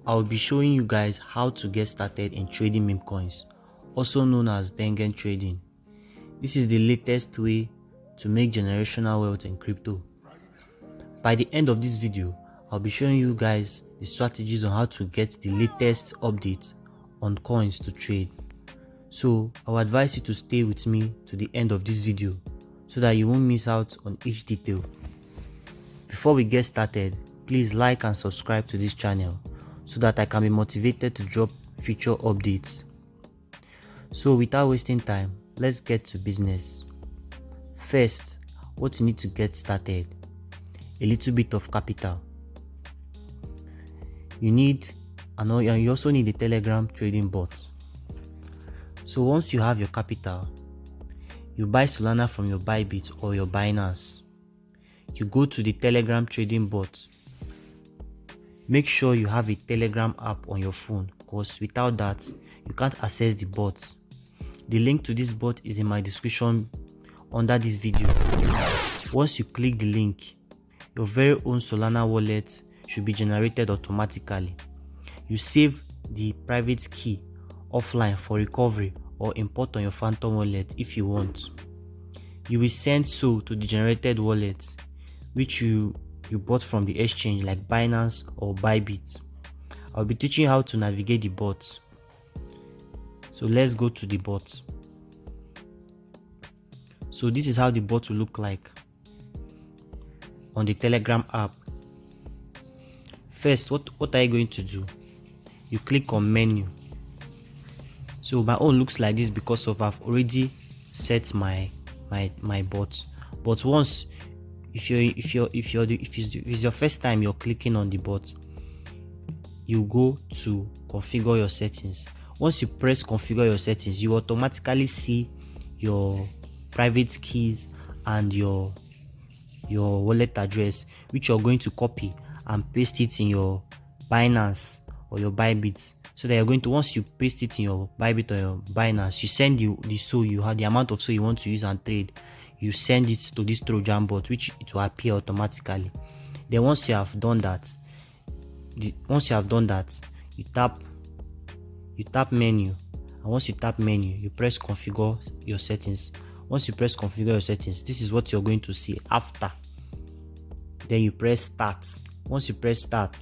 I'll be showing you guys how to get started in trading meme coins, also known as Dengen trading. This is the latest way to make generational wealth in crypto. By the end of this video, I'll be showing you guys the strategies on how to get the latest updates on coins to trade. So I'll advise you to stay with me to the end of this video so that you won't miss out on each detail. Before we get started, please like and subscribe to this channel so that I can be motivated to drop future updates. So without wasting time, let's get to business. First, what you need to get started: a little bit of capital. You also need a Telegram trading bot. So once you have your capital, you buy Solana from your Bybit or your Binance. You go to the Telegram trading bot. Make sure you have a Telegram app on your phone, because without that, you can't access the bot. The link to this bot is in my description under this video. Once you click the link, your very own Solana wallet should be generated automatically. You save the private key offline for recovery or import on your Phantom wallet if you want. You will send to the generated wallet, which you bought from the exchange like Binance or Bybit. I'll be teaching you how to navigate the bot. So let's go to the bot. So this is how the bot will look like on the Telegram app. First, what are you going to do? You click on menu. So my own looks like this because I've already set my bot. But once if it's your first time you're clicking on the bot, you go to configure your settings. Once you press configure your settings, you automatically see your private keys and your wallet address, which you're going to copy and paste it in your Binance or your Bybit. So that you're going to, once you paste it in your Bybit or your Binance, you send the SOL you have, the amount of SOL you want to use and trade. You send it to this Trojan bot, which it will appear automatically. Then once you have done that, you tap menu, and once you tap menu, you press configure your settings. Once you press configure your settings, this is what you're going to see after. Then you press start. Once you press start,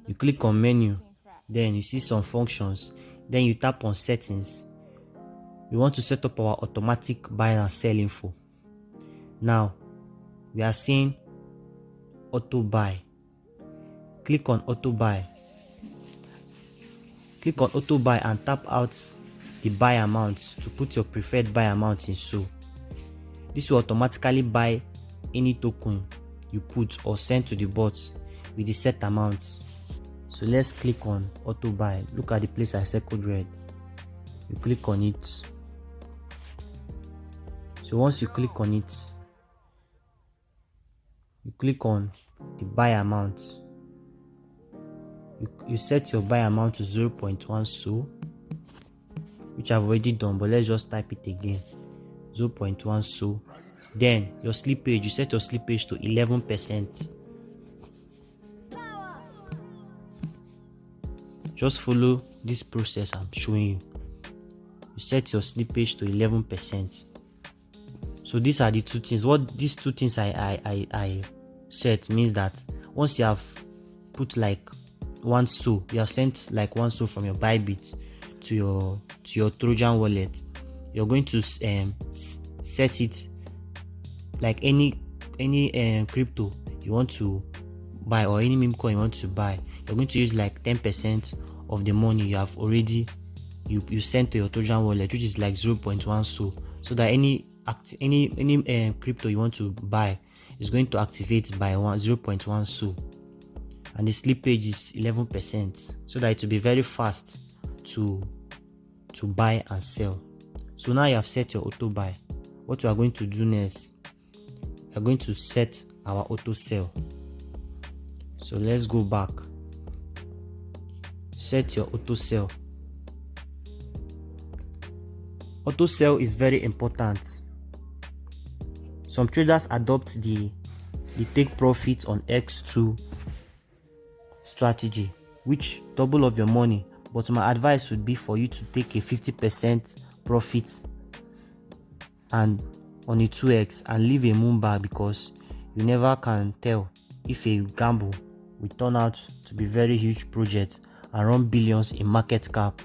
you click on menu, then you see some functions, then you tap on settings. We want to set up our automatic buy and sell info. Now we are seeing auto buy. Click on auto buy. Click on auto buy and tap out the buy amount to put your preferred buy amount in SOL. This will automatically buy any token you put or send to the bot with the set amount. So let's click on auto buy. Look at the place I circled red. You click on it. So once you click on it, you click on the buy amount. You set your buy amount to 0.1 SOL, which I've already done, but let's just type it again. 0.1 SOL. Then your slippage, you set your slippage to 11%. Just follow this process I'm showing you. You set your slippage to 11%. So these are the two things. What these two things I set means that once you have put like 1 SOL, you have sent like 1 SOL from your Bybit to your Trojan wallet, you're going to set it like any crypto you want to buy or any meme coin you want to buy. You're going to use like 10% of the money you have already you sent to your Trojan wallet, which is like 0.1 SOL, so that any crypto you want to buy is going to activate by 0.1 SOL, and the slippage is 11%, so that it will be very fast to buy and sell. So now you have set your auto buy. What we are going to do next, we are going to set our auto sell. So let's go back. Set your auto sell. Auto sell is very important. Some traders adopt the take profit on X2 strategy which double of your money, but my advice would be for you to take a 50% profit and on a 2x and leave a moon bar, because you never can tell if a gamble will turn out to be very huge project and run billions in market cap.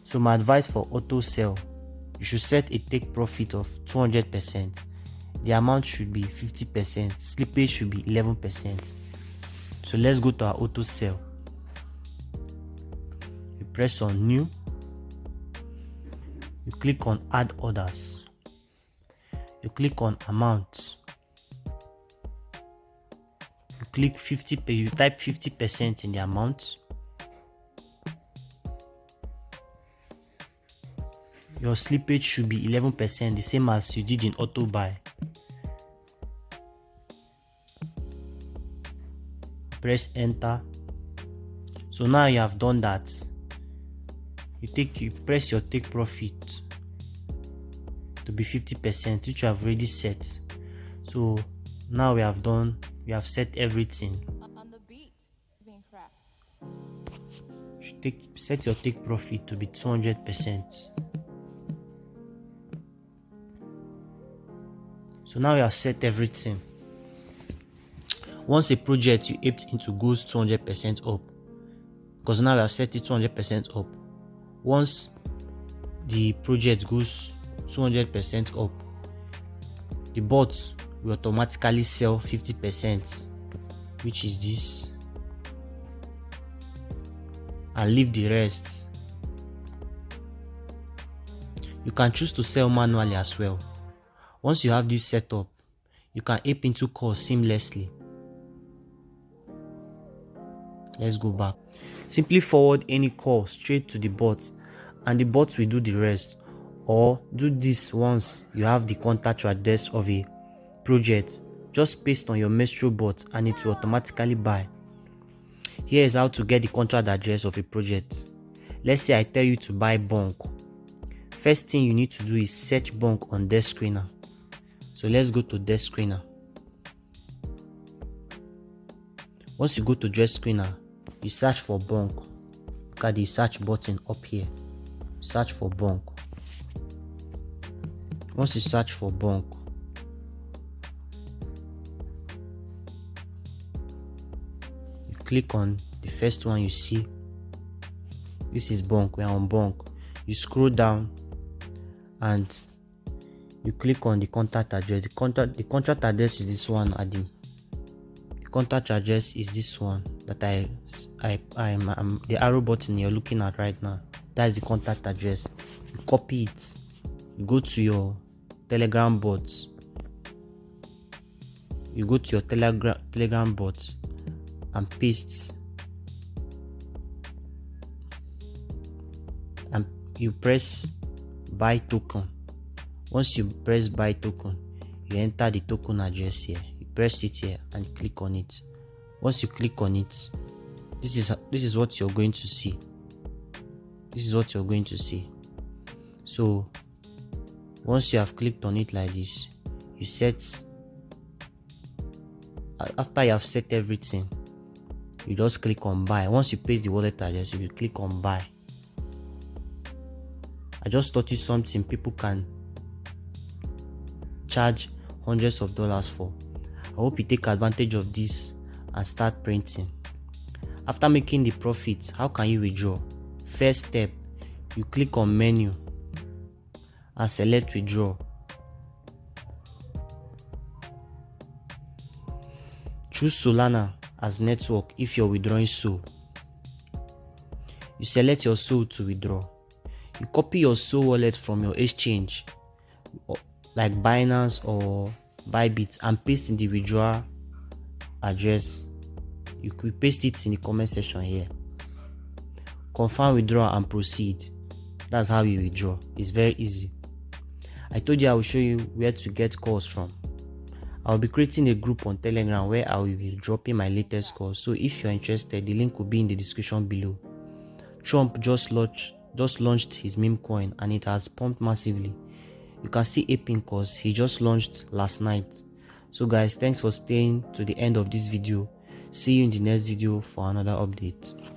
So my advice for auto sell, you should set a take profit of 200%. The amount should be 50%, slippage should be 11%. So let's go to our auto sell. You press on new, you click on add orders, you click on amount, you click 50, you type 50% in the amount. Your slippage should be 11%, the same as you did in auto buy. Press enter. So now you have done that. You press your take profit to be 50%, which you have already set. So now we have set everything. On the beat, being cracked. Set your take profit to be 200%. So now we have set everything. Once a project you aped into goes 200% up, because now we have set it 200% up. Once the project goes 200% up, the bot will automatically sell 50%, which is this, and leave the rest. You can choose to sell manually as well. Once you have this set up, you can ape into calls seamlessly. Let's go back. Simply forward any call straight to the bot and the bot will do the rest, or do this once you have the contact address of a project. Just paste on your Maestro bot and it will automatically buy. Here is how to get the contract address of a project. Let's say I tell you to buy bunk. First thing you need to do is search bunk on desk screener. So let's go to desk screener. Once you go to desk screener, you search for bunk. Look at the search button up here. Search for bunk. Once you search for bunk, you click on the first one you see. This is bunk. We are on bunk. You scroll down and you click on the contact address. The contract address is this one, Adim. The contact address is this one that I'm the arrow button you're looking at right now. That is the contact address. You copy it. You go to your Telegram bots. You go to your Telegram bots and paste. And you press buy token. Once you press buy token, you enter the token address here. You press it here and click on it. Once you click on it, this is what you're going to see. This is what you're going to see. So once you have clicked on it like this, you set. After you have set everything, you just click on buy. Once you paste the wallet address, you will click on buy. I just taught you something people can charge hundreds of dollars for. I hope you take advantage of this and start printing. After making the profit, how can you withdraw? First step, you click on menu and select withdraw. Choose Solana as network if you're withdrawing SOL. You select your SOL to withdraw. You copy your SOL wallet from your exchange like Binance or Bybit and paste in the withdrawal address. You could paste it in the comment section here. Confirm withdrawal and proceed. That's how you withdraw. It's very easy. I told you I will show you where to get calls from. I'll be creating a group on Telegram where I will be dropping my latest calls. So if you're interested, the link will be in the description below. Trump just launched his Memecoin and it has pumped massively. You can see aping cause he just launched last night. So guys, thanks for staying to the end of this video. See you in the next video for another update.